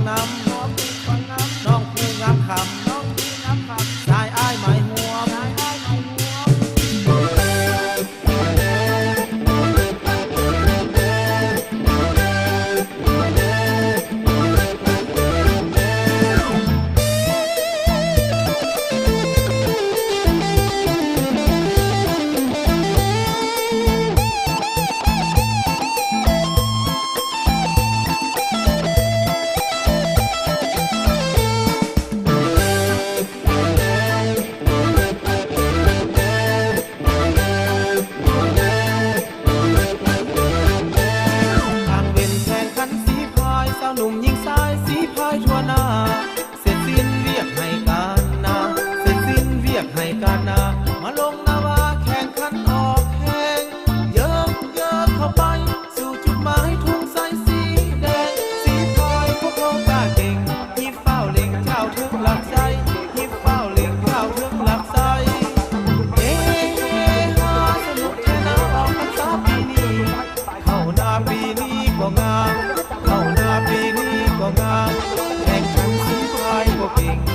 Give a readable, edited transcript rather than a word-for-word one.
น้ำน้องผู้งามคำสายอ้ายหมายหัวหนุ่มยิงสายสีพายทั่วหน้าเสร็จสิ้นเรียกให้การนาเสร็จสิ้นเรียกให้การนามาลงนาวาแข่งขันออกแข่งเยิมเข้าไปสู่จุดหมายทุ่งสายสีแดงสีพายพวกเรากล้าเก่งฮิบเฝ้าเล็งเท้าถึงหลักใจฮิบเฝ้าเล็งเท้าถึงหลักใจเฮ้ฮาสนุกแค่นาออกพรรษาปีนี้เข้านาปีนี้ก็งามเข้านาปีนี้ก็งามแข่งขันสีพายก็เก่ง